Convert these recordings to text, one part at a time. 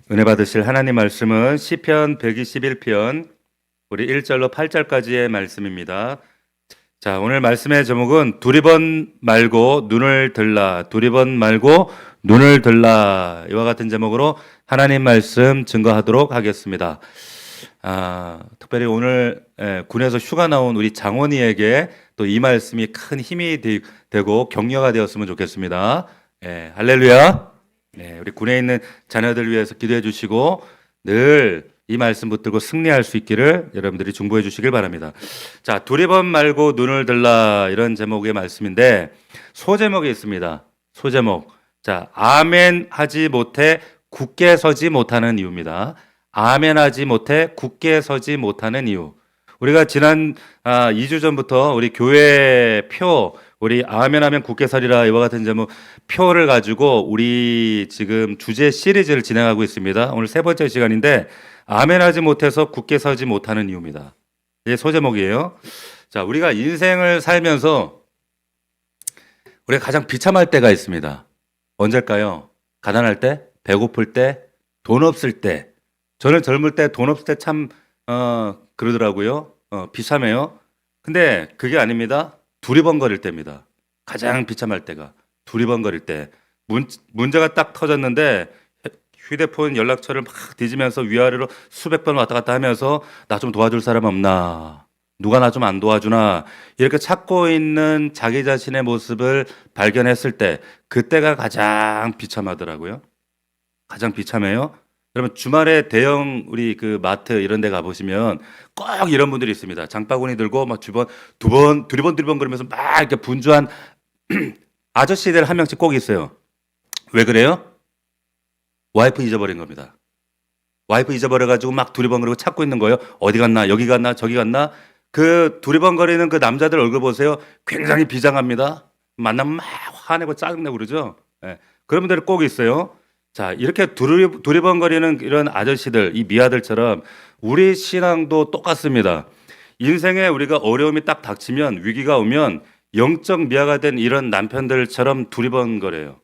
은혜 받으실 하나님 말씀은 시편 121편 우리 1절로 8절까지의 말씀입니다. 자, 오늘 말씀의 제목은 두리번 말고 눈을 들라, 두리번 말고 눈을 들라, 이와 같은 제목으로 하나님 말씀 증거하도록 하겠습니다. 특별히 오늘 군에서 휴가 나온 우리 장원이에게 또 이 말씀이 큰 힘이 되고 격려가 되었으면 좋겠습니다. 할렐루야. 우리 군에 있는 자녀들 위해서 기도해 주시고 늘 이 말씀 붙들고 승리할 수 있기를 여러분들이 중보해 주시길 바랍니다. 자, 두리번 말고 눈을 들라, 이런 제목의 말씀인데 소제목이 있습니다. 소제목. 자, 아멘 하지 못해 굳게 서지 못하는 이유입니다. 아멘 하지 못해 굳게 서지 못하는 이유. 우리가 지난 2주 전부터 우리 교회 표, 우리 아멘하면 굳게 서리라, 이와 같은 제목 표를 가지고 우리 지금 주제 시리즈를 진행하고 있습니다. 오늘 세 번째 시간인데 아멘하지 못해서 굳게 서지 못하는 이유입니다. 이게 소제목이에요. 자, 우리가 인생을 살면서 우리가 가장 비참할 때가 있습니다. 언제일까요? 가난할 때, 배고플 때, 돈 없을 때. 저는 젊을 때 돈 없을 때 참 그러더라고요. 비참해요. 근데 그게 아닙니다. 두리번거릴 때입니다. 가장 비참할 때가 두리번거릴 때. 문제가 딱 터졌는데 휴대폰 연락처를 막 뒤지면서 위아래로 수백 번 왔다 갔다 하면서 나 좀 도와줄 사람 없나? 누가 나 좀 안 도와주나? 이렇게 찾고 있는 자기 자신의 모습을 발견했을 때 그때가 가장 비참하더라고요. 가장 비참해요. 여러분 주말에 대형 우리 그 마트 이런 데 가보시면 꼭 이런 분들이 있습니다. 장바구니 들고 막 두리번 그러면서 막 이렇게 분주한 아저씨들 한 명씩 꼭 있어요. 왜 그래요? 와이프 잊어버린 겁니다. 와이프 잊어버려가지고 막 두리번거리고 찾고 있는 거예요. 어디 갔나, 여기 갔나, 저기 갔나. 그 두리번거리는 그 남자들 얼굴 보세요. 굉장히 비장합니다. 만나면 막 화내고 짜증내고 그러죠. 그런 분들이 꼭 있어요. 자, 이렇게 두리번거리는 이런 아저씨들, 이 미아들처럼 우리 신앙도 똑같습니다. 인생에 우리가 어려움이 딱 닥치면, 위기가 오면 영적 미아가 된 이런 남편들처럼 두리번거려요.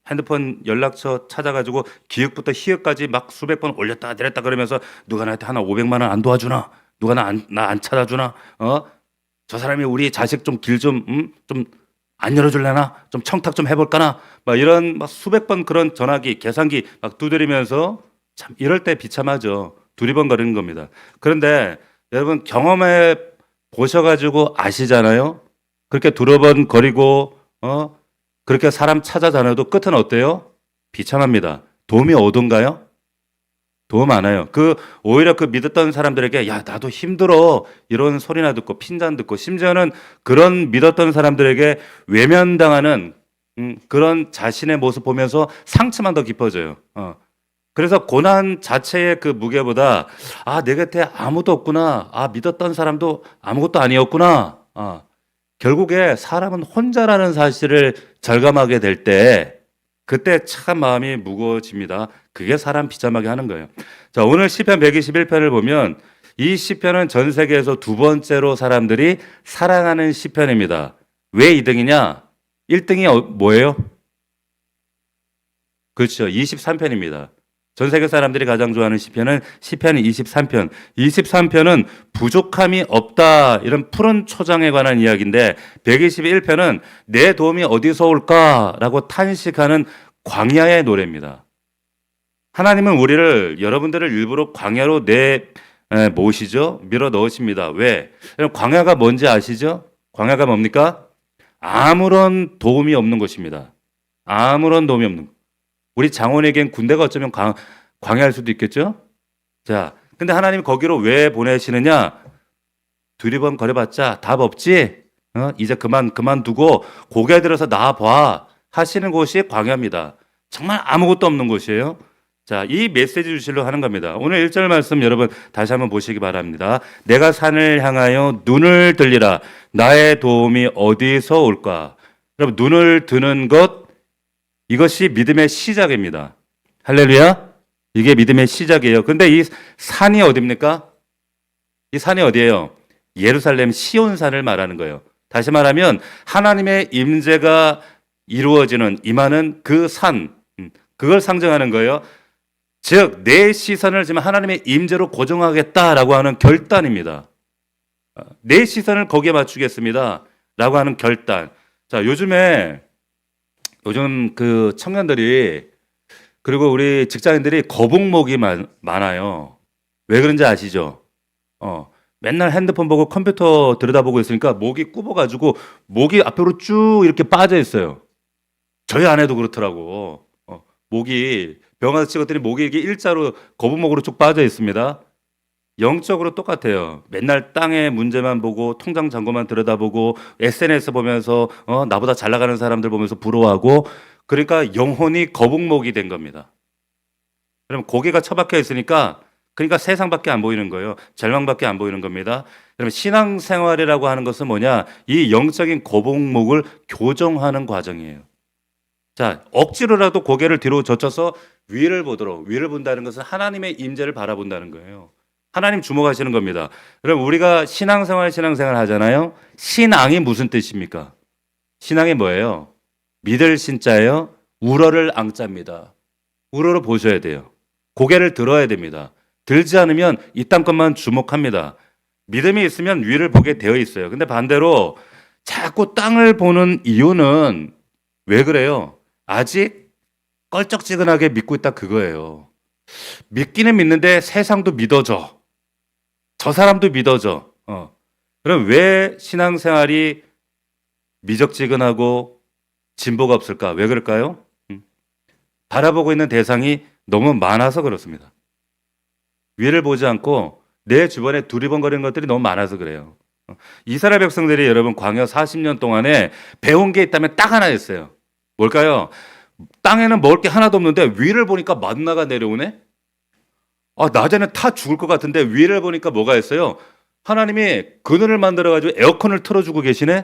핸드폰 연락처 찾아가지고 기획부터 희역까지 막 수백 번 올렸다 내렸다 그러면서 누가 나한테 하나 500만 원 안 도와주나? 누가 나 안 찾아주나? 저 사람이 우리 자식 좀 길 좀 안 열어줄래나? 좀 청탁 좀 해볼까나? 막 이런 막 수백 번 그런 전화기, 계산기 막 두드리면서 참 이럴 때 비참하죠. 두리번거리는 겁니다. 그런데 여러분 경험해 보셔가지고 아시잖아요. 그렇게 두리번거리고 그렇게 사람 찾아다녀도 끝은 어때요? 비참합니다. 도움이 오던가요? 도움 안 와요. 오히려 그 믿었던 사람들에게 야, 나도 힘들어. 이런 소리나 듣고 핀잔 듣고 심지어는 그런 믿었던 사람들에게 외면당하는 그런 자신의 모습 보면서 상처만 더 깊어져요. 그래서 고난 자체의 그 무게보다 내 곁에 아무도 없구나. 믿었던 사람도 아무것도 아니었구나. 결국에 사람은 혼자라는 사실을 절감하게 될 때 그때 참 마음이 무거워집니다. 그게 사람 비참하게 하는 거예요. 자, 오늘 시편 121편을 보면 이 시편은 전 세계에서 두 번째로 사람들이 사랑하는 시편입니다. 왜 2등이냐? 1등이 뭐예요? 그렇죠. 23편입니다. 전 세계 사람들이 가장 좋아하는 시편은 시편 23편. 23편은 부족함이 없다, 이런 푸른 초장에 관한 이야기인데 121편은 내 도움이 어디서 올까라고 탄식하는 광야의 노래입니다. 하나님은 여러분들을 일부러 광야로 모시죠. 밀어 넣으십니다. 왜? 광야가 뭔지 아시죠? 광야가 뭡니까? 아무런 도움이 없는 것입니다. 아무런 도움이 없는 것. 우리 장원에겐 군대가 어쩌면 광야일 수도 있겠죠? 자, 근데 하나님 거기로 왜 보내시느냐? 두리번 거려봤자 답 없지? 이제 그만두고 고개 들어서 나와봐 하시는 곳이 광야입니다. 정말 아무것도 없는 곳이에요. 자, 이 메시지 주시려 하는 겁니다. 오늘 1절 말씀 여러분 다시 한번 보시기 바랍니다. 내가 산을 향하여 눈을 들리라. 나의 도움이 어디서 올까? 여러분, 눈을 드는 것, 이것이 믿음의 시작입니다. 할렐루야. 이게 믿음의 시작이에요. 근데 이 산이 어디입니까? 이 산이 어디예요? 예루살렘 시온산을 말하는 거예요. 다시 말하면 하나님의 임재가 이루어지는 임하는 그 산, 그걸 상징하는 거예요. 즉, 내 시선을 지금 하나님의 임재로 고정하겠다라고 하는 결단입니다. 내 시선을 거기에 맞추겠습니다. 라고 하는 결단. 자, 요즘 그 청년들이, 그리고 우리 직장인들이 거북목이 많아요. 왜 그런지 아시죠? 맨날 핸드폰 보고 컴퓨터 들여다보고 있으니까 목이 굽어가지고 목이 앞으로 쭉 이렇게 빠져 있어요. 저희 아내도 그렇더라고. 목이, 병 가서 찍었더니 목이 이게 일자로 거북목으로 쭉 빠져 있습니다. 영적으로 똑같아요. 맨날 땅의 문제만 보고 통장 잔고만 들여다보고 SNS 보면서 나보다 잘 나가는 사람들 보면서 부러워하고, 그러니까 영혼이 거북목이 된 겁니다. 그럼 고개가 처박혀 있으니까, 그러니까 세상밖에 안 보이는 거예요. 절망밖에 안 보이는 겁니다. 그러면 신앙생활이라고 하는 것은 뭐냐? 이 영적인 거북목을 교정하는 과정이에요. 자, 억지로라도 고개를 뒤로 젖혀서 위를 보도록, 위를 본다는 것은 하나님의 임재를 바라본다는 거예요. 하나님 주목하시는 겁니다. 그럼 우리가 신앙생활 하잖아요. 신앙이 무슨 뜻입니까? 신앙이 뭐예요? 믿을 신자예요. 우러를 앙자입니다. 우러를 보셔야 돼요. 고개를 들어야 됩니다. 들지 않으면 이 땅 것만 주목합니다. 믿음이 있으면 위를 보게 되어 있어요. 근데 반대로 자꾸 땅을 보는 이유는 왜 그래요? 아직 껄쩍지근하게 믿고 있다, 그거예요. 믿기는 믿는데 세상도 믿어져. 저 사람도 믿어져. 그럼 왜 신앙생활이 미적지근하고 진보가 없을까? 왜 그럴까요? 바라보고 있는 대상이 너무 많아서 그렇습니다. 위를 보지 않고 내 주변에 두리번거리는 것들이 너무 많아서 그래요. 이스라엘 백성들이 여러분 광야 40년 동안에 배운 게 있다면 딱 하나 있어요. 뭘까요? 땅에는 먹을 게 하나도 없는데 위를 보니까 만나가 내려오네? 낮에는 타 죽을 것 같은데 위를 보니까 뭐가 있어요? 하나님이 그늘을 만들어가지고 에어컨을 틀어주고 계시네?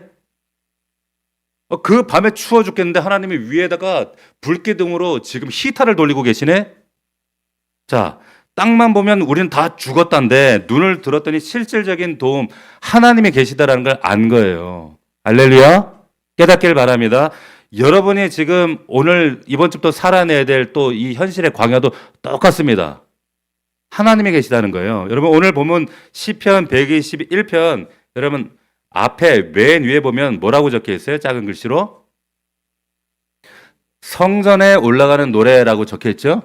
그 밤에 추워 죽겠는데 하나님이 위에다가 불기둥으로 지금 히터를 돌리고 계시네? 자, 땅만 보면 우리는 다 죽었단데 눈을 들었더니 실질적인 도움, 하나님이 계시다라는 걸 안 거예요. 할렐루야? 깨닫길 바랍니다. 여러분이 지금 오늘 이번 주부터 살아내야 될 또 이 현실의 광야도 똑같습니다. 하나님이 계시다는 거예요. 여러분 오늘 보면 시편 121편, 여러분 앞에 맨 위에 보면 뭐라고 적혀 있어요? 작은 글씨로 성전에 올라가는 노래라고 적혀 있죠.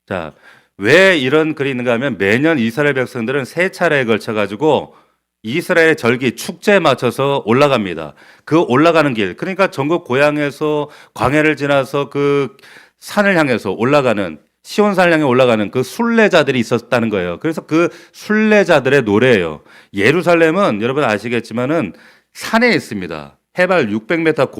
자, 왜 이런 글이 있는가 하면 매년 이스라엘 백성들은 세 차례에 걸쳐 가지고 이스라엘 절기 축제에 맞춰서 올라갑니다. 그 올라가는 길, 그러니까 전국 고향에서 광야를 지나서 그 산을 향해서 올라가는, 시온산을 향해 올라가는 그 순례자들이 있었다는 거예요. 그래서 그 순례자들의 노래예요. 예루살렘은 여러분 아시겠지만은 산에 있습니다. 해발 600m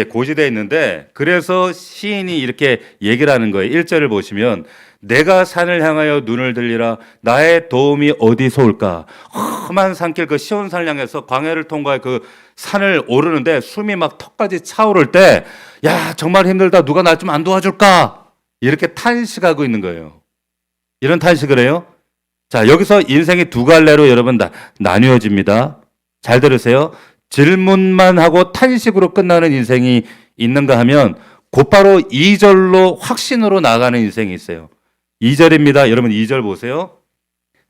고지대에 있는데, 그래서 시인이 이렇게 얘기를 하는 거예요. 1절을 보시면 내가 산을 향하여 눈을 들리라, 나의 도움이 어디서 올까? 험한 산길, 그 시온산을 향해서 광야를 통과해 그 산을 오르는데 숨이 막 턱까지 차오를 때, 야 정말 힘들다, 누가 날 좀 안 도와줄까? 이렇게 탄식하고 있는 거예요. 이런 탄식을 해요. 자, 여기서 인생이 두 갈래로 여러분 나뉘어집니다. 잘 들으세요. 질문만 하고 탄식으로 끝나는 인생이 있는가 하면 곧바로 2절로 확신으로 나가는 인생이 있어요. 2절입니다. 여러분 2절 보세요.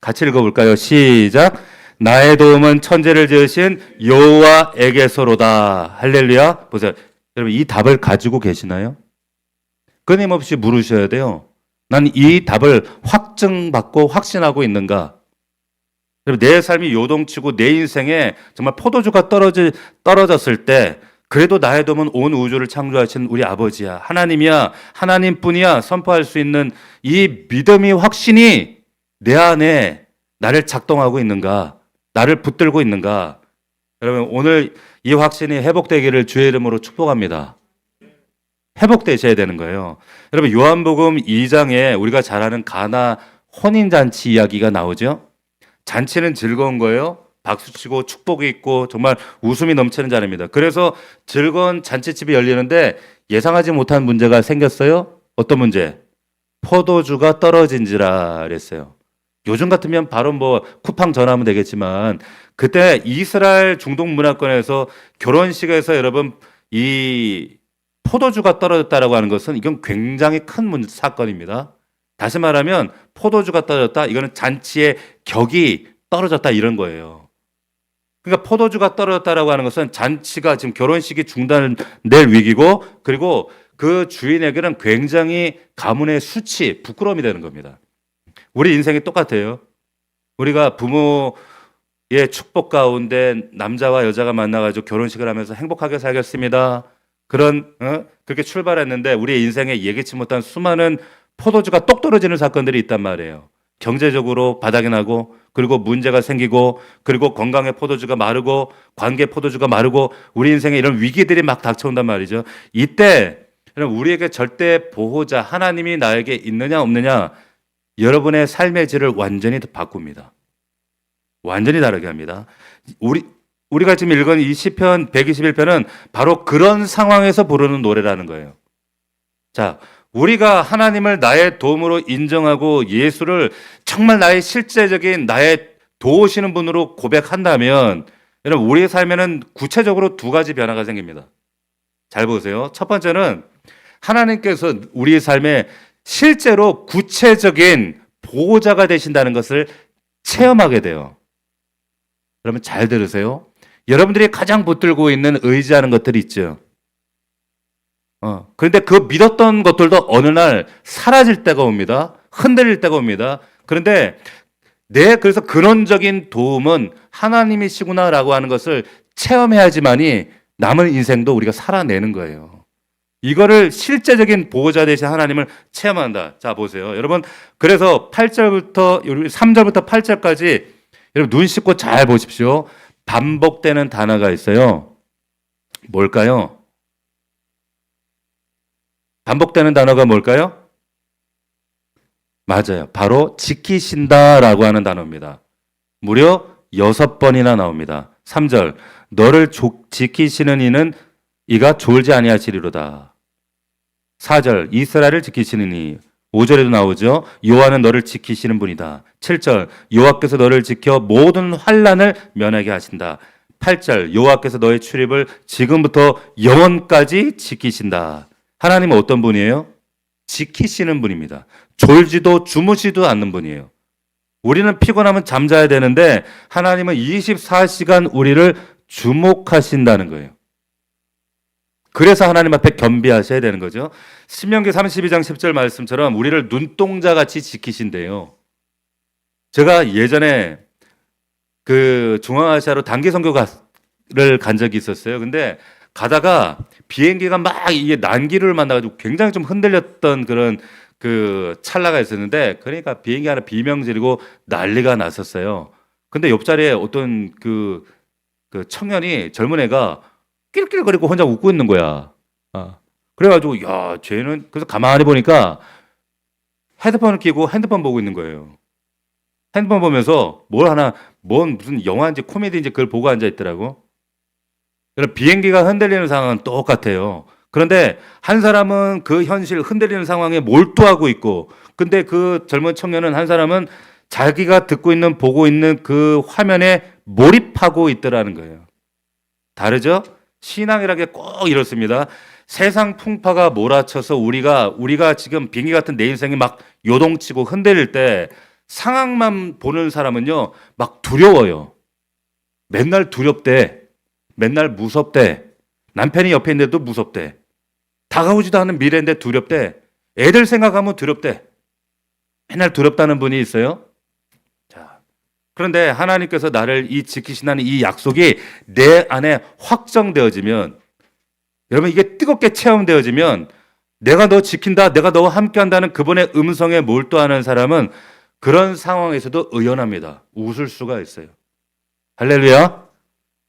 같이 읽어볼까요? 시작. 나의 도움은 천지를 지으신 여호와에게서로다. 할렐루야. 보세요. 여러분 이 답을 가지고 계시나요? 끊임없이 물으셔야 돼요. 난 이 답을 확증받고 확신하고 있는가? 내 삶이 요동치고 내 인생에 정말 포도주가 떨어졌을 때 그래도 나의 도움은 온 우주를 창조하신 우리 아버지야, 하나님이야, 하나님뿐이야 선포할 수 있는 이 믿음이, 확신이 내 안에 나를 작동하고 있는가, 나를 붙들고 있는가. 여러분 오늘 이 확신이 회복되기를 주의 이름으로 축복합니다. 회복되셔야 되는 거예요. 여러분 요한복음 2장에 우리가 잘 아는 가나 혼인잔치 이야기가 나오죠. 잔치는 즐거운 거예요. 박수치고 축복이 있고 정말 웃음이 넘치는 자리입니다. 그래서 즐거운 잔치집이 열리는데 예상하지 못한 문제가 생겼어요. 어떤 문제? 포도주가 떨어진지라 그랬어요. 요즘 같으면 바로 뭐 쿠팡 전화하면 되겠지만, 그때 이스라엘 중동 문화권에서 결혼식에서 여러분 이 포도주가 떨어졌다라고 하는 것은 이건 굉장히 큰 사건입니다. 다시 말하면 포도주가 떨어졌다. 이거는 잔치의 격이 떨어졌다 이런 거예요. 그러니까 포도주가 떨어졌다라고 하는 것은 잔치가 지금 결혼식이 중단될 위기고 그리고 그 주인에게는 굉장히 가문의 수치, 부끄러움이 되는 겁니다. 우리 인생이 똑같아요. 우리가 부모의 축복 가운데 남자와 여자가 만나가지고 결혼식을 하면서 행복하게 살겠습니다. 그렇게 출발했는데 우리의 인생에 예기치 못한 수많은 포도주가 똑 떨어지는 사건들이 있단 말이에요. 경제적으로 바닥이 나고 그리고 문제가 생기고 그리고 건강의 포도주가 마르고 관계 포도주가 마르고 우리 인생에 이런 위기들이 막 닥쳐온단 말이죠. 이때 우리에게 절대 보호자 하나님이 나에게 있느냐 없느냐 여러분의 삶의 질을 완전히 바꿉니다. 완전히 다르게 합니다. 우리가 지금 읽은 이 시편 121편은 바로 그런 상황에서 부르는 노래라는 거예요. 자, 우리가 하나님을 나의 도움으로 인정하고 예수를 정말 나의 실제적인 나의 도우시는 분으로 고백한다면 여러분 우리의 삶에는 구체적으로 두 가지 변화가 생깁니다. 잘 보세요. 첫 번째는 하나님께서 우리의 삶에 실제로 구체적인 보호자가 되신다는 것을 체험하게 돼요. 여러분 잘 들으세요. 여러분들이 가장 붙들고 있는 의지하는 것들이 있죠. 그런데 그 믿었던 것들도 어느 날 사라질 때가 옵니다. 흔들릴 때가 옵니다. 그런데 그래서 근원적인 도움은 하나님이시구나라고 하는 것을 체험해야지만이 남은 인생도 우리가 살아내는 거예요. 이거를 실제적인 보호자 되신 하나님을 체험한다. 자, 보세요. 여러분, 그래서 3절부터 8절까지 여러분 눈 씻고 잘 보십시오. 반복되는 단어가 있어요. 뭘까요? 반복되는 단어가 뭘까요? 맞아요. 바로 지키신다라고 하는 단어입니다. 무려 6번이나 나옵니다. 3절, 너를 지키시는 이는 이가 졸지 아니하시리로다. 4절, 이스라엘을 지키시는 이. 5절에도 나오죠. 여호와는 너를 지키시는 분이다. 7절, 여호와께서 너를 지켜 모든 환난을 면하게 하신다. 8절, 여호와께서 너의 출입을 지금부터 영원까지 지키신다. 하나님은 어떤 분이에요? 지키시는 분입니다. 졸지도 주무시도 않는 분이에요. 우리는 피곤하면 잠자야 되는데 하나님은 24시간 우리를 주목하신다는 거예요. 그래서 하나님 앞에 겸비하셔야 되는 거죠. 신명기 32장 10절 말씀처럼 우리를 눈동자같이 지키신대요. 제가 예전에 그 중앙아시아로 단기 선교를 간 적이 있었어요. 근데 가다가 비행기가 막 이게 난기를 만나가지고 굉장히 좀 흔들렸던 그런 그 찰나가 있었는데 그러니까 비행기 하나 비명 지르고 난리가 났었어요. 근데 옆자리에 어떤 그 청년이 젊은 애가 낄낄거리고 혼자 웃고 있는 거야. 그래가지고 야 쟤는 그래서 가만히 보니까 헤드폰을 끼고 핸드폰 보고 있는 거예요. 핸드폰 보면서 뭔 무슨 영화인지 코미디인지 그걸 보고 앉아 있더라고. 비행기가 흔들리는 상황은 똑같아요. 그런데 한 사람은 그 현실 흔들리는 상황에 몰두하고 있고, 근데 그 젊은 청년은 한 사람은 자기가 듣고 있는 보고 있는 그 화면에 몰입하고 있더라는 거예요. 다르죠? 신앙이라는 게 꼭 이렇습니다. 세상 풍파가 몰아쳐서 우리가 지금 비행기 같은 내 인생이 막 요동치고 흔들릴 때 상황만 보는 사람은요, 막 두려워요. 맨날 두렵대. 맨날 무섭대. 남편이 옆에 있는데도 무섭대. 다가오지도 않은 미래인데 두렵대. 애들 생각하면 두렵대. 맨날 두렵다는 분이 있어요. 자, 그런데 하나님께서 나를 지키신다는 이 약속이 내 안에 확정되어지면, 여러분 이게 뜨겁게 체험되어지면 내가 너 지킨다, 내가 너와 함께한다는 그분의 음성에 몰두하는 사람은 그런 상황에서도 의연합니다. 웃을 수가 있어요. 할렐루야.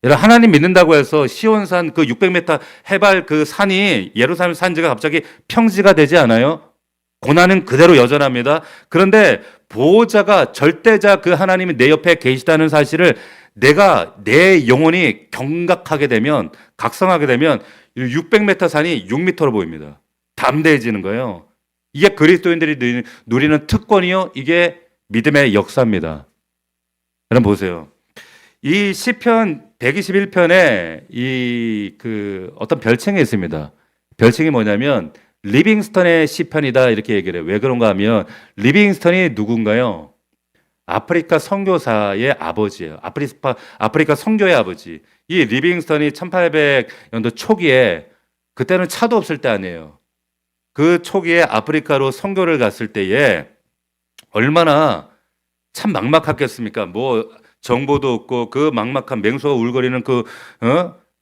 여러분 하나님 믿는다고 해서 시온산 그 600m 해발 그 산이 예루살렘 산지가 갑자기 평지가 되지 않아요. 고난은 그대로 여전합니다. 그런데 보호자가 절대자 그 하나님이 내 옆에 계시다는 사실을 내 영혼이 경각하게 되면, 각성하게 되면 600m 산이 6m로 보입니다. 담대해지는 거예요. 이게 그리스도인들이 누리는 특권이요. 이게 믿음의 역사입니다. 여러분 보세요. 이 시편 121편에 어떤 별칭이 있습니다. 별칭이 뭐냐면 리빙스턴의 시편이다 이렇게 얘기를 해요. 왜 그런가 하면 리빙스턴이 누군가요? 아프리카 선교사의 아버지예요. 아프리카 선교의 아버지. 이 리빙스턴이 1800년도 초기에 그때는 차도 없을 때 아니에요. 그 초기에 아프리카로 선교를 갔을 때에 얼마나 참 막막했겠습니까? 뭐 정보도 없고 그 막막한 맹수가 울거리는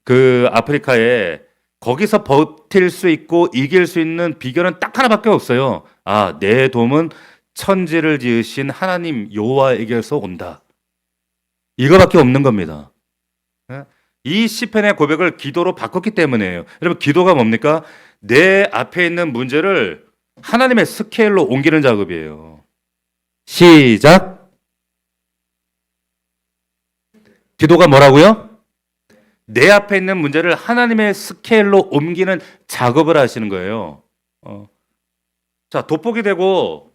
그 아프리카에 거기서 버틸 수 있고 이길 수 있는 비결은 딱 하나밖에 없어요. 아, 내 도움은 천지를 지으신 하나님 여호와에게서 온다. 이거밖에 없는 겁니다. 예? 이 시편의 고백을 기도로 바꿨기 때문이에요. 여러분, 기도가 뭡니까? 내 앞에 있는 문제를 하나님의 스케일로 옮기는 작업이에요. 시작. 기도가 뭐라고요? 내 앞에 있는 문제를 하나님의 스케일로 옮기는 작업을 하시는 거예요. 자, 돋보기 되고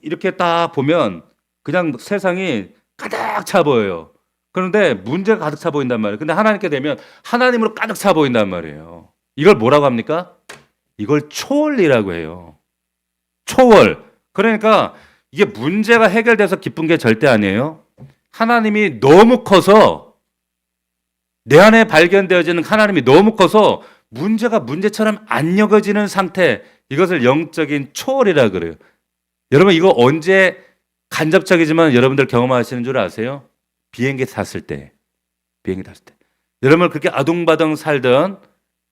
이렇게 딱 보면 그냥 세상이 가득 차 보여요. 그런데 문제가 가득 차 보인단 말이에요. 근데 하나님께 되면 하나님으로 가득 차 보인단 말이에요. 이걸 뭐라고 합니까? 이걸 초월이라고 해요. 초월. 그러니까 이게 문제가 해결돼서 기쁜 게 절대 아니에요. 하나님이 너무 커서 내 안에 발견되어지는 하나님이 너무 커서 문제가 문제처럼 안 여겨지는 상태, 이것을 영적인 초월이라 그래요. 여러분, 이거 언제 간접적이지만 여러분들 경험하시는 줄 아세요? 비행기 탔을 때. 여러분, 그렇게 아둥바둥 살던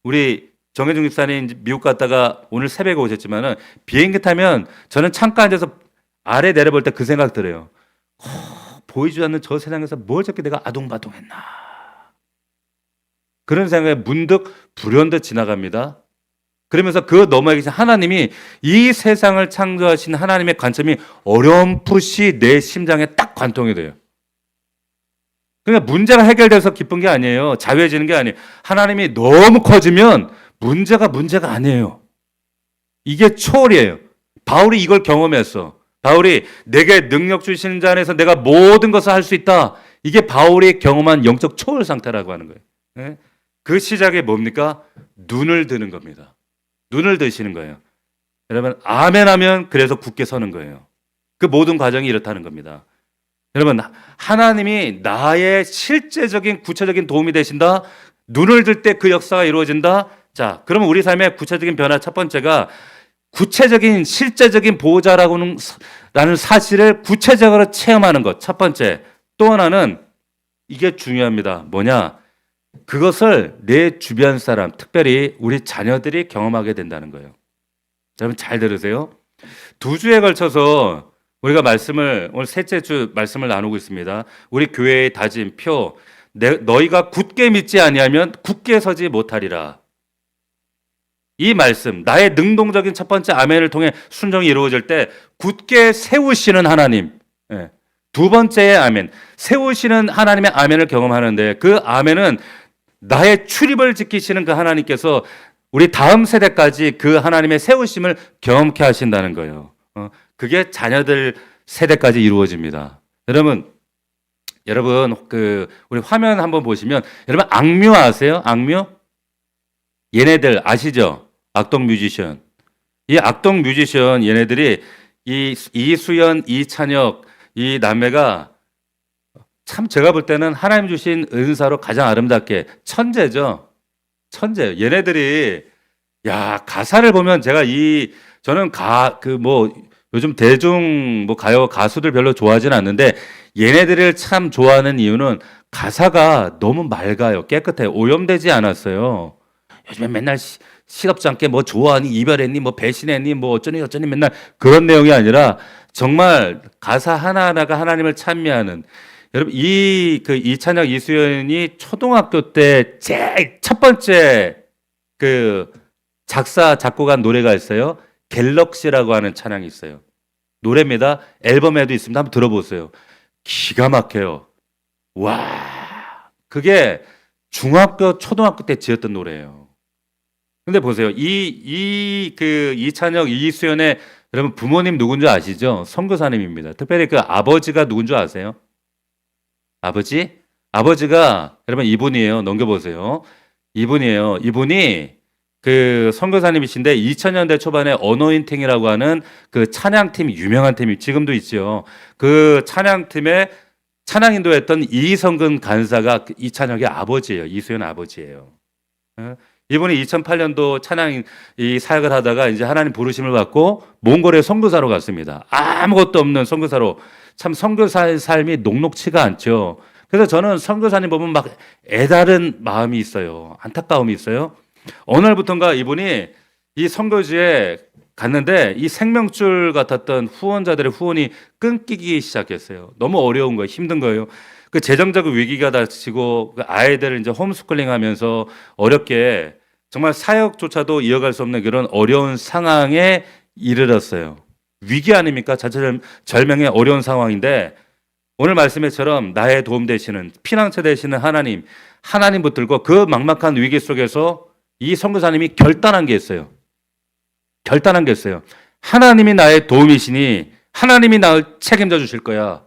우리 정혜중 집사님 미국 갔다가 오늘 새벽에 오셨지만은 비행기 타면 저는 창가 앉아서 아래 내려볼 때 그 생각 들어요. 보이지 않는 저 세상에서 뭘 저렇게 내가 아둥바둥했나. 그런 생각에 문득 불현듯 지나갑니다. 그러면서 그 너머에 계신 하나님이, 이 세상을 창조하신 하나님의 관점이 어렴풋이 내 심장에 딱 관통이 돼요. 그러니까 문제가 해결돼서 기쁜 게 아니에요. 자유해지는 게 아니에요. 하나님이 너무 커지면 문제가 아니에요. 이게 초월이에요. 바울이 이걸 경험했어. 바울이 내게 능력 주시는 자 안에서 내가 모든 것을 할 수 있다. 이게 바울이 경험한 영적 초월 상태라고 하는 거예요. 네? 그 시작이 뭡니까? 눈을 드는 겁니다. 눈을 드시는 거예요. 여러분, 아멘 하면 그래서 굳게 서는 거예요. 그 모든 과정이 이렇다는 겁니다. 여러분, 하나님이 나의 실제적인 구체적인 도움이 되신다. 눈을 들 때 그 역사가 이루어진다. 자, 그러면 우리 삶의 구체적인 변화 첫 번째가 구체적인 실제적인 보호자라는 사실을 구체적으로 체험하는 것. 첫 번째. 또 하나는 이게 중요합니다. 뭐냐? 그것을 내 주변 사람, 특별히 우리 자녀들이 경험하게 된다는 거예요. 여러분, 잘 들으세요. 2주에 걸쳐서 우리가 오늘 셋째 주 말씀을 나누고 있습니다. 우리 교회의 다짐, 표, 너희가 굳게 믿지 아니하면 굳게 서지 못하리라. 이 말씀, 나의 능동적인 첫 번째 아멘을 통해 순종이 이루어질 때 굳게 세우시는 하나님. 두 번째의 아멘, 세우시는 하나님의 아멘을 경험하는데, 그 아멘은 나의 출입을 지키시는 그 하나님께서 우리 다음 세대까지 그 하나님의 세우심을 경험케 하신다는 거예요. 그게 자녀들 세대까지 이루어집니다. 여러분, 우리 화면 한번 보시면, 여러분 악뮤 아세요? 악뮤? 얘네들 아시죠? 악동 뮤지션. 이 악동 뮤지션 얘네들이 이수연, 이찬혁 이 남매가 참 제가 볼 때는 하나님 주신 은사로 가장 아름답게 천재죠. 천재. 얘네들이 가사를 보면 저는 요즘 대중 가요 가수들 별로 좋아하지는 않는데 얘네들을 참 좋아하는 이유는 가사가 너무 맑아요. 깨끗해요. 오염되지 않았어요. 요즘에 맨날 시덥지 않게 뭐 좋아하니, 이별했니, 뭐 배신했니, 뭐 어쩌니 맨날 그런 내용이 아니라 정말 가사 하나하나가 하나님을 찬미하는. 여러분, 이찬혁, 이수연이 초등학교 때 제일 첫 번째 작사, 작곡한 노래가 있어요. 갤럭시라고 하는 찬양이 있어요. 노래입니다. 앨범에도 있습니다. 한번 들어보세요. 기가 막혀요. 와, 그게 중학교, 초등학교 때 지었던 노래예요. 근데 보세요. 이찬혁, 이수연의 여러분 부모님 누군지 아시죠? 선교사님입니다. 특별히 그 아버지가 누군지 아세요? 아버지가 여러분 이분이에요. 넘겨보세요. 이분이에요. 이분이 그 선교사님이신데 2000년대 초반에 어노인팅이라고 하는 그 찬양팀 유명한 팀이 지금도 있죠. 그 찬양팀에 찬양 인도했던 이성근 간사가 이 찬양의 아버지예요. 이수연 아버지예요. 어? 이분이 2008년도 찬양 이 사역을 하다가 이제 하나님 부르심을 받고 몽골에 선교사로 갔습니다. 아무것도 없는 선교사로. 참 선교사의 삶이 녹록치가 않죠. 그래서 저는 선교사님 보면 막 애다른 마음이 있어요. 안타까움이 있어요. 어느 날부턴가 이분이 이 선교지에 갔는데 이 생명줄 같았던 후원자들의 후원이 끊기기 시작했어요. 너무 어려운 거예요. 힘든 거예요. 그 재정적 위기가 닥치고 그 아이들을 이제 홈스쿨링 하면서 어렵게 정말 사역조차도 이어갈 수 없는 그런 어려운 상황에 이르렀어요. 위기 아닙니까? 자체절명의 어려운 상황인데 오늘 말씀에처럼 나의 도움 되시는 피난처 되시는 하나님 붙들고 그 막막한 위기 속에서 이 선교사님이 결단한 게 있어요. 결단한 게 있어요. 하나님이 나의 도움이시니 하나님이 나를 책임져 주실 거야.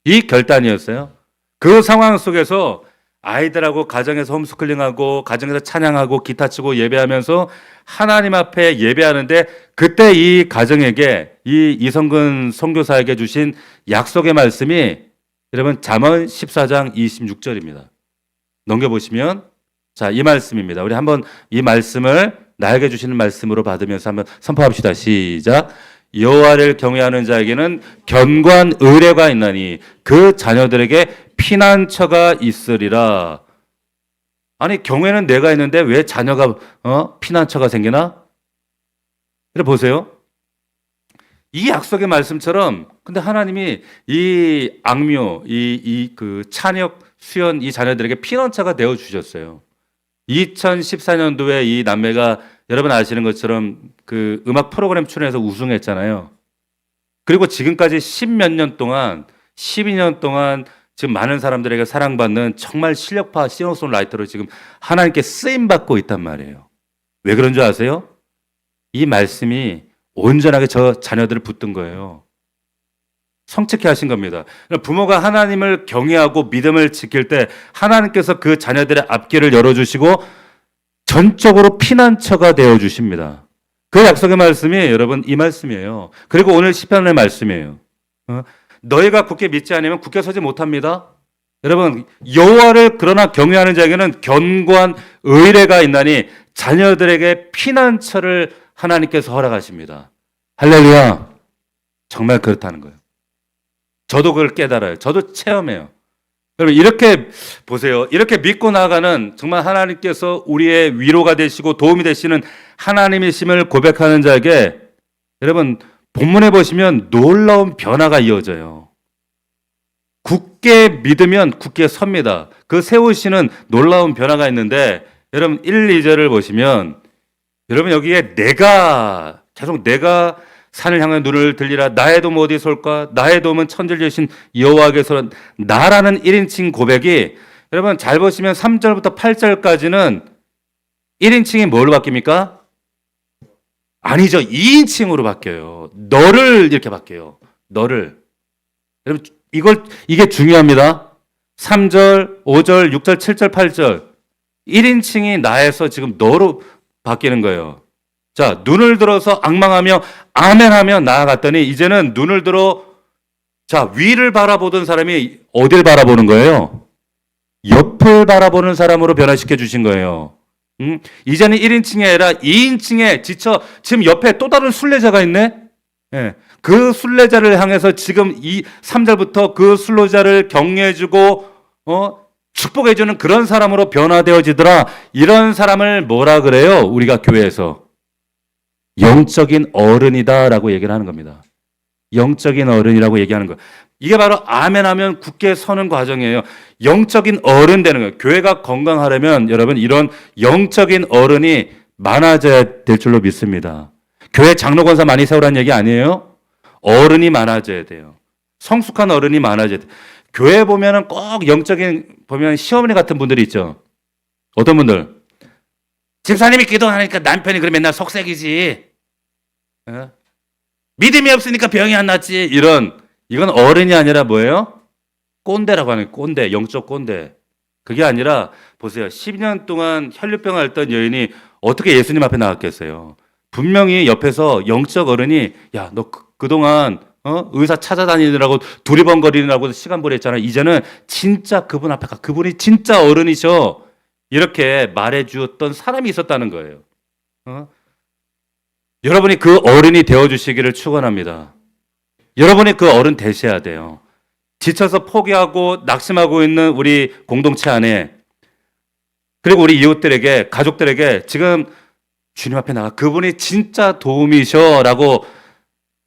이 결단이었어요. 그 상황 속에서 아이들하고 가정에서 홈스쿨링하고 가정에서 찬양하고 기타 치고 예배하면서 하나님 앞에 예배하는데 그때 이 가정에게 이 이성근 선교사에게 주신 약속의 말씀이 여러분 잠언 14장 26절입니다. 넘겨보시면 자, 이 말씀입니다. 우리 한번 이 말씀을 나에게 주시는 말씀으로 받으면서 한번 선포합시다. 시작. 여호와를 경외하는 자에게는 견고한 의뢰가 있나니 그 자녀들에게 피난처가 있으리라. 아니 경외는 내가 있는데 왜 자녀가 피난처가 생기나? 그래 보세요. 이 약속의 말씀처럼 근데 하나님이 이 악묘 그 찬혁 수연 이 자녀들에게 피난처가 되어 주셨어요. 2014년도에 이 남매가 여러분 아시는 것처럼 그 음악 프로그램 출연해서 우승했잖아요. 그리고 지금까지 10몇 년 동안 12년 동안 지금 많은 사람들에게 사랑받는 정말 실력파 싱어송라이터로 지금 하나님께 쓰임받고 있단 말이에요. 왜 그런 줄 아세요? 이 말씀이 온전하게 저 자녀들을 붙든 거예요. 성취케 하신 겁니다. 부모가 하나님을 경외하고 믿음을 지킬 때 하나님께서 그 자녀들의 앞길을 열어주시고 전적으로 피난처가 되어주십니다. 그 약속의 말씀이 여러분 이 말씀이에요. 그리고 오늘 시편의 말씀이에요. 너희가 굳게 믿지 않으면 굳게 서지 못합니다. 여러분 여호와를 그러나 경외하는 자에게는 견고한 의뢰가 있나니 자녀들에게 피난처를 하나님께서 허락하십니다. 할렐루야. 정말 그렇다는 거예요. 저도 그걸 깨달아요. 저도 체험해요. 여러분 이렇게 보세요. 이렇게 믿고 나아가는 정말 하나님께서 우리의 위로가 되시고 도움이 되시는 하나님이심을 고백하는 자에게 여러분 본문에 보시면 놀라운 변화가 이어져요. 굳게 믿으면 굳게 섭니다. 그 세우시는 놀라운 변화가 있는데 여러분 1, 2절을 보시면 여러분 여기에 계속 내가 산을 향해 눈을 들리라. 나의 도움 어디서 올까? 나의 도움은 천지를 지으신 여호와께서 나라는 1인칭 고백이 여러분 잘 보시면 3절부터 8절까지는 1인칭이 뭘로 바뀝니까? 아니죠. 2인칭으로 바뀌어요. 너를 이렇게 바뀌어요. 너를. 여러분 이게 중요합니다. 3절, 5절, 6절, 7절, 8절 1인칭이 나에서 지금 너로 바뀌는 거예요. 자, 눈을 들어서 앙망하며 아멘하며 나아갔더니 이제는 눈을 들어 자, 위를 바라보던 사람이 어딜 바라보는 거예요? 옆을 바라보는 사람으로 변화시켜 주신 거예요. 이제는 1인칭이 아니라 2인칭에 지쳐 지금 옆에 또 다른 순례자가 있네. 예. 그 순례자를 향해서 지금 이 3절부터 그 순례자를 격려해주고 축복해주는 그런 사람으로 변화되어지더라. 이런 사람을 뭐라 그래요? 우리가 교회에서 영적인 어른이다라고 얘기를 하는 겁니다. 영적인 어른이라고 얘기하는 거예요. 이게 바로 아멘하면 굳게 서는 과정이에요. 영적인 어른 되는 거예요. 교회가 건강하려면 여러분 이런 영적인 어른이 많아져야 될 줄로 믿습니다. 교회 장로 권사 많이 세우라는 얘기 아니에요? 어른이 많아져야 돼요. 성숙한 어른이 많아져야 돼요. 교회 보면은 꼭 영적인 보면 시어머니 같은 분들이 있죠. 어떤 분들? 집사님이 기도하니까 남편이 그래 맨날 속삭이지. 믿음이 없으니까 병이 안 낫지. 이건 어른이 아니라 뭐예요? 꼰대라고 하는 거예요. 꼰대, 영적 꼰대. 그게 아니라 보세요. 10년 동안 혈류병 앓던 여인이 어떻게 예수님 앞에 나왔겠어요? 분명히 옆에서 영적 어른이 야, 너 그동안 의사 찾아다니느라고 두리번거리느라고 시간 보냈잖아. 이제는 진짜 그분 앞에 가. 그분이 진짜 어른이셔. 이렇게 말해 주었던 사람이 있었다는 거예요. 여러분이 그 어른이 되어 주시기를 축원합니다. 여러분이 그 어른 되셔야 돼요. 지쳐서 포기하고 낙심하고 있는 우리 공동체 안에, 그리고 우리 이웃들에게, 가족들에게 지금 주님 앞에 나가 그분이 진짜 도움이셔라고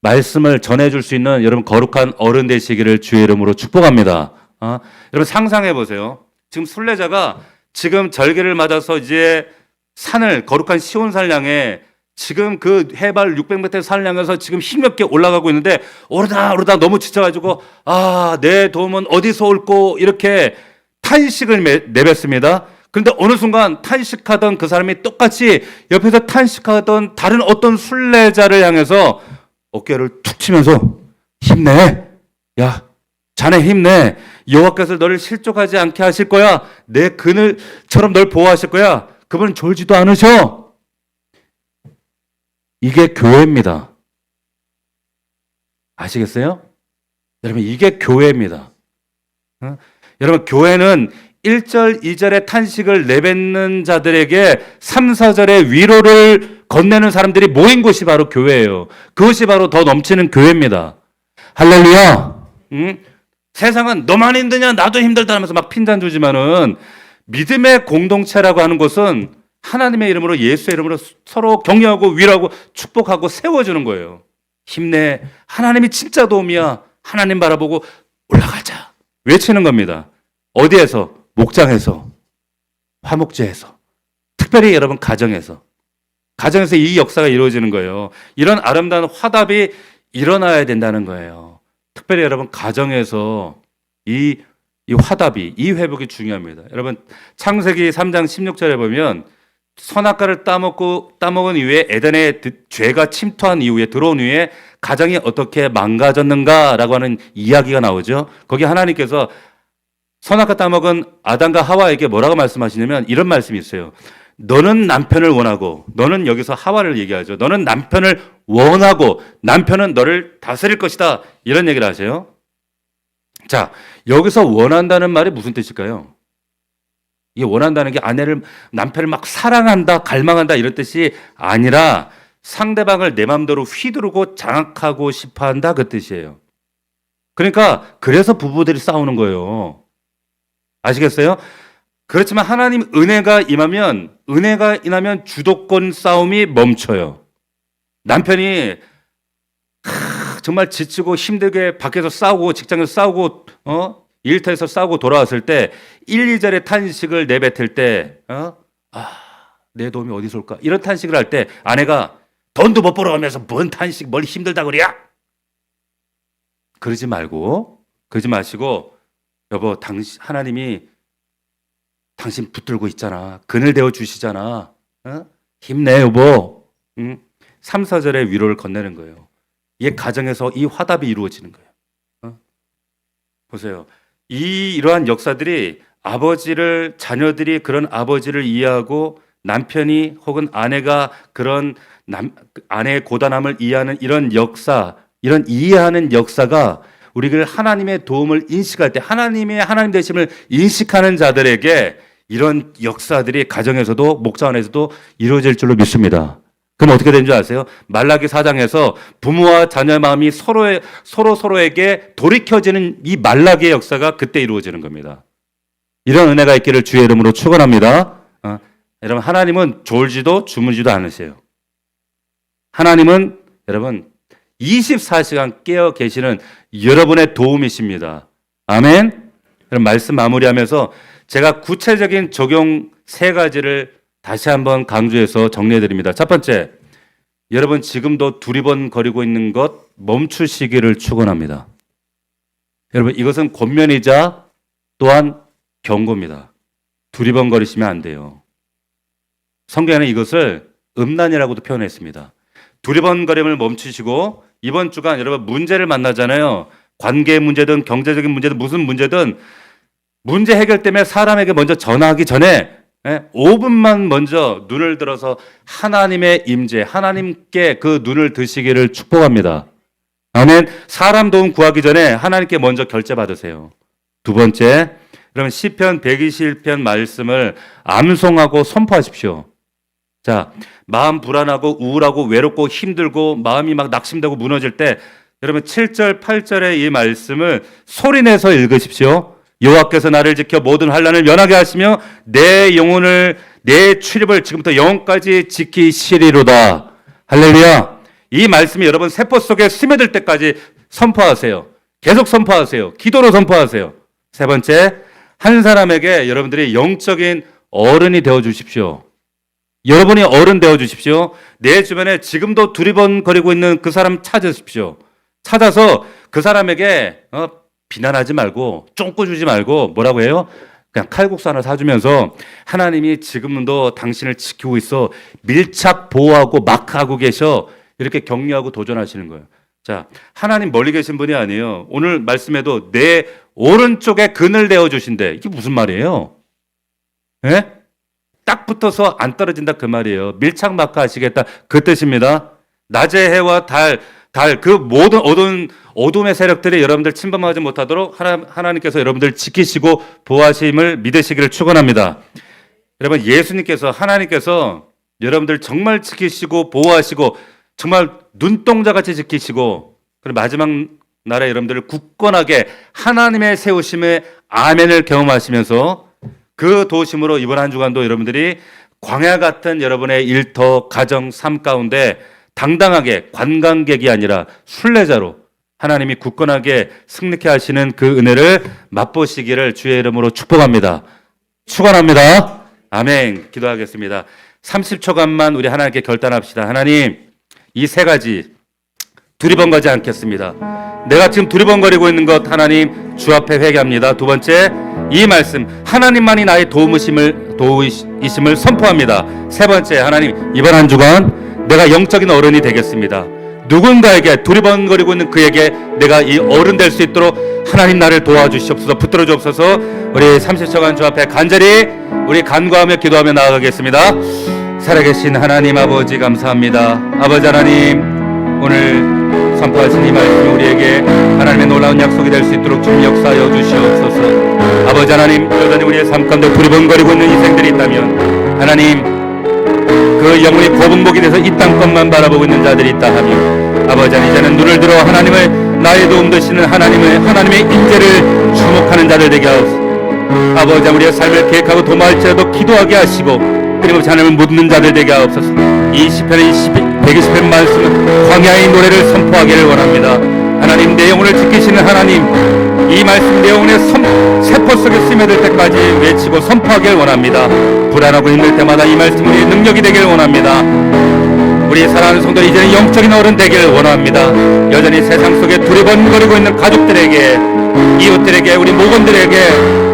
말씀을 전해줄 수 있는 여러분 거룩한 어른 되시기를 주의 이름으로 축복합니다. 여러분 상상해 보세요. 지금 순례자가 지금 절기를 맞아서 이제 산을, 거룩한 시온산을 향해 지금 그 해발 600m 산을 향해서 지금 힘겹게 올라가고 있는데 오르다 너무 지쳐가지고 내 도움은 어디서 올꼬 이렇게 탄식을 내뱉습니다. 그런데 어느 순간 탄식하던 그 사람이 똑같이 옆에서 탄식하던 다른 어떤 순례자를 향해서 어깨를 툭 치면서 힘내. 야, 자네 힘내. 여호와께서 너를 실족하지 않게 하실 거야. 내 그늘처럼 널 보호하실 거야. 그분은 졸지도 않으셔. 이게 교회입니다. 아시겠어요? 여러분, 이게 교회입니다. 여러분, 교회는 1절, 2절의 탄식을 내뱉는 자들에게 3, 4절의 위로를 건네는 사람들이 모인 곳이 바로 교회예요. 그것이 바로 더 넘치는 교회입니다. 할렐루야! 세상은 너만 힘드냐? 나도 힘들다 하면서 막 핀잔 주지만은 믿음의 공동체라고 하는 것은 하나님의 이름으로, 예수의 이름으로 서로 격려하고 위로하고 축복하고 세워주는 거예요. 힘내. 하나님이 진짜 도움이야. 하나님 바라보고 올라가자. 외치는 겁니다. 어디에서? 목장에서, 화목제에서, 특별히 여러분 가정에서 이 역사가 이루어지는 거예요. 이런 아름다운 화답이 일어나야 된다는 거예요. 특별히 여러분 가정에서 이 화답이, 이 회복이 중요합니다. 여러분 창세기 3장 16절에 보면 선악과를 따먹은 이후에 에덴에 죄가 침투한 이후에 들어온 이후에 가정이 어떻게 망가졌는가라고 하는 이야기가 나오죠. 거기 하나님께서 선악과 따먹은 아담과 하와에게 뭐라고 말씀하시냐면 이런 말씀이 있어요. 너는 남편을 원하고, 너는 여기서 하와를 얘기하죠. 너는 남편을 원하고 남편은 너를 다스릴 것이다. 이런 얘기를 하세요. 자, 여기서 원한다는 말이 무슨 뜻일까요? 이게 원한다는 게 남편을 막 사랑한다, 갈망한다 이런 뜻이 아니라 상대방을 내 마음대로 휘두르고 장악하고 싶어 한다 그 뜻이에요. 그러니까 그래서 부부들이 싸우는 거예요. 아시겠어요? 그렇지만 하나님 은혜가 임하면 주도권 싸움이 멈춰요. 남편이 정말 지치고 힘들게 밖에서 싸우고 직장에서 싸우고 일터에서 싸우고 돌아왔을 때 1, 2절의 탄식을 내뱉을 때 내 도움이 어디서 올까? 이런 탄식을 할 때 아내가 돈도 못 벌어가면서 뭔 탄식, 뭘 힘들다 그래야? 그러지 마시고 여보, 하나님이 당신 붙들고 있잖아. 그늘 대어 주시잖아. 힘내 여보. 3, 4절의 위로를 건네는 거예요. 이게 가정에서 이 화답이 이루어지는 거예요. 보세요. 이러한 역사들이 자녀들이 그런 아버지를 이해하고 남편이 혹은 아내가 그런 아내의 고단함을 이해하는 이런 이해하는 역사가 우리를 하나님의 도움을 인식할 때 하나님 되심을 인식하는 자들에게 이런 역사들이 가정에서도 목장 안에서도 이루어질 줄로 믿습니다. 그럼 어떻게 되는 줄 아세요? 말라기 4장에서 부모와 자녀의 마음이 서로에게 돌이켜지는 이 말라기의 역사가 그때 이루어지는 겁니다. 이런 은혜가 있기를 주의 이름으로 축원합니다. 여러분 하나님은 졸지도 주무지도 않으세요. 하나님은 여러분 24시간 깨어 계시는 여러분의 도움이십니다. 아멘. 그럼 말씀 마무리하면서 제가 구체적인 적용 3가지를 다시 한번 강조해서 정리해 드립니다. 첫 번째, 여러분 지금도 두리번거리고 있는 것 멈추시기를 축원합니다. 여러분 이것은 권면이자 또한 경고입니다. 두리번거리시면 안 돼요. 성경에는 이것을 음란이라고도 표현했습니다. 두리번거림을 멈추시고 이번 주간 여러분 문제를 만나잖아요. 관계 문제든 경제적인 문제든 무슨 문제든 문제 해결 때문에 사람에게 먼저 전화하기 전에 5분만 먼저 눈을 들어서 하나님의 임재, 하나님께 그 눈을 드시기를 축복합니다. 아멘. 사람 도움 구하기 전에 하나님께 먼저 결제 받으세요. 두 번째, 그러면 시편 121편 말씀을 암송하고 선포하십시오. 자, 마음 불안하고 우울하고 외롭고 힘들고 마음이 막 낙심되고 무너질 때 여러분 7절, 8절의 이 말씀을 소리내서 읽으십시오. 여호와께서 나를 지켜 모든 환난을 면하게 하시며 내 영혼을 내 출입을 지금부터 영혼까지 지키시리로다. 할렐루야. 이 말씀이 여러분 세포 속에 스며들 때까지 선포하세요. 계속 선포하세요. 기도로 선포하세요. 세 번째, 한 사람에게 여러분들이 영적인 어른이 되어 주십시오. 여러분이 어른 되어 주십시오. 내 주변에 지금도 두리번거리고 있는 그 사람 찾으십시오. 찾아서 그 사람에게 비난하지 말고 쫑꼬 주지 말고 뭐라고 해요? 그냥 칼국수 하나 사주면서 하나님이 지금도 당신을 지키고 있어 밀착 보호하고 마크하고 계셔 이렇게 격려하고 도전하시는 거예요. 자, 하나님 멀리 계신 분이 아니에요. 오늘 말씀에도 내 오른쪽에 그늘 내어 주신대. 이게 무슨 말이에요? 예? 딱 붙어서 안 떨어진다 그 말이에요. 밀착 마크 하시겠다 그 뜻입니다. 낮의 해와 달 그 모든 어둠의 세력들이 여러분들 침범하지 못하도록 하나님께서 여러분들 지키시고 보호하심을 믿으시기를 축원합니다. 여러분 예수님께서 하나님께서 여러분들 정말 지키시고 보호하시고 정말 눈동자같이 지키시고 그리고 마지막 날에 여러분들을 굳건하게 하나님의 세우심에 아멘을 경험하시면서 그 도심으로 이번 한 주간도 여러분들이 광야 같은 여러분의 일터, 가정, 삶 가운데 당당하게 관광객이 아니라 순례자로 하나님이 굳건하게 승리케 하시는 그 은혜를 맛보시기를 주의 이름으로 축복합니다. 축원합니다. 아멘. 기도하겠습니다. 30초간만 우리 하나님께 결단합시다. 하나님, 이 세 가지 두리번거리지 않겠습니다. 내가 지금 두리번거리고 있는 것 하나님 주 앞에 회개합니다. 두 번째, 이 말씀 하나님만이 나의 도우이심을 선포합니다. 세 번째, 하나님 이번 한 주간 내가 영적인 어른이 되겠습니다. 누군가에게 두리번거리고 있는 그에게 내가 이 어른 될 수 있도록 하나님 나를 도와주시옵소서. 붙들어 주옵소서. 우리 30초간 주 앞에 간절히 우리 간구하며 기도하며 나아가겠습니다. 살아계신 하나님 아버지 감사합니다. 아버지 하나님, 오늘 선포하신 이 말씀이 우리에게 하나님의 놀라운 약속이 될 수 있도록 좀 역사하여 주시옵소서. 아버지 하나님, 여전히 우리의 삶 가운데 두리번거리고 있는 인생들이 있다면 하나님 그 영혼이 거북목이 돼서 이 땅것만 바라보고 있는 자들이 있다 하며 아버지 하나님, 이제는 눈을 들어 하나님을 나의 도움 되시는 하나님의 인재를 주목하는 자들 되게 하옵소서. 아버지 하나님, 우리의 삶을 계획하고 도모할지라도 기도하게 하시고 끊임없이 하나님을 묻는 자들 되게 하옵소서. 이 시편의 120편 말씀은 광야의 노래를 선포하기를 원합니다. 하나님, 내 영혼을 지키시는 하나님, 이 말씀 내 영혼의 세포 속에 스며들 때까지 외치고 선포하기를 원합니다. 불안하고 힘들 때마다 이 말씀 우리의 능력이 되기를 원합니다. 우리 사랑하는 성도들, 이제는 영적인 어른 되기를 원합니다. 여전히 세상 속에 두리번거리고 있는 가족들에게, 이웃들에게, 우리 모건들에게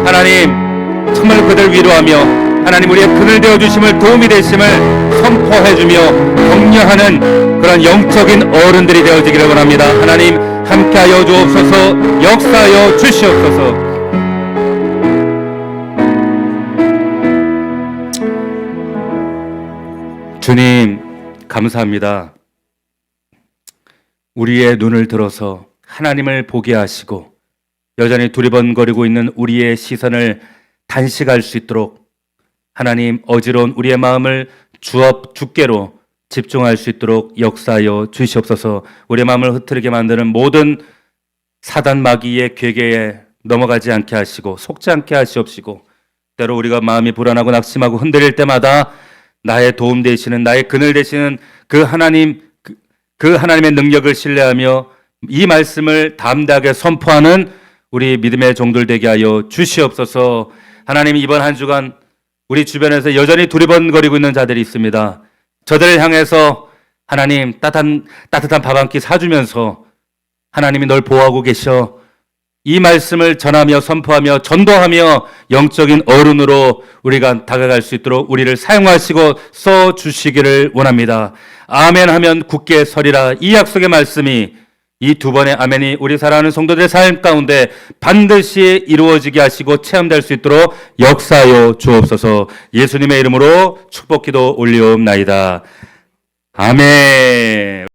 하나님 정말 그들 위로하며 하나님 우리의 그늘 되어주심을, 도움이 되심을 선포해주며 격려하는 그런 영적인 어른들이 되어지기를 원합니다. 하나님 함께하여 주옵소서. 역사하여 주시옵소서. 주님 감사합니다. 우리의 눈을 들어서 하나님을 보게 하시고 여전히 두리번거리고 있는 우리의 시선을 단식할 수 있도록 하나님 어지러운 우리의 마음을 주께로 집중할 수 있도록 역사하여 주시옵소서. 우리의 마음을 흐트리게 만드는 모든 사단 마귀의 괴계에 넘어가지 않게 하시고 속지 않게 하시옵시고, 때로 우리가 마음이 불안하고 낙심하고 흔들릴 때마다 나의 도움 되시는, 나의 그늘 되시는 그 하나님, 그 하나님의 능력을 신뢰하며 이 말씀을 담대하게 선포하는 우리 믿음의 종들 되게 하여 주시옵소서. 하나님, 이번 한 주간 우리 주변에서 여전히 두리번거리고 있는 자들이 있습니다. 저들을 향해서 하나님 따뜻한 밥 한 끼 사주면서 하나님이 널 보호하고 계셔, 이 말씀을 전하며 선포하며 전도하며 영적인 어른으로 우리가 다가갈 수 있도록 우리를 사용하시고 써주시기를 원합니다. 아멘 하면 굳게 서리라. 이 약속의 말씀이 이 두 번의 아멘이 우리 사랑하는 성도들의 삶 가운데 반드시 이루어지게 하시고 체험될 수 있도록 역사하여 주옵소서. 예수님의 이름으로 축복기도 올리옵나이다. 아멘.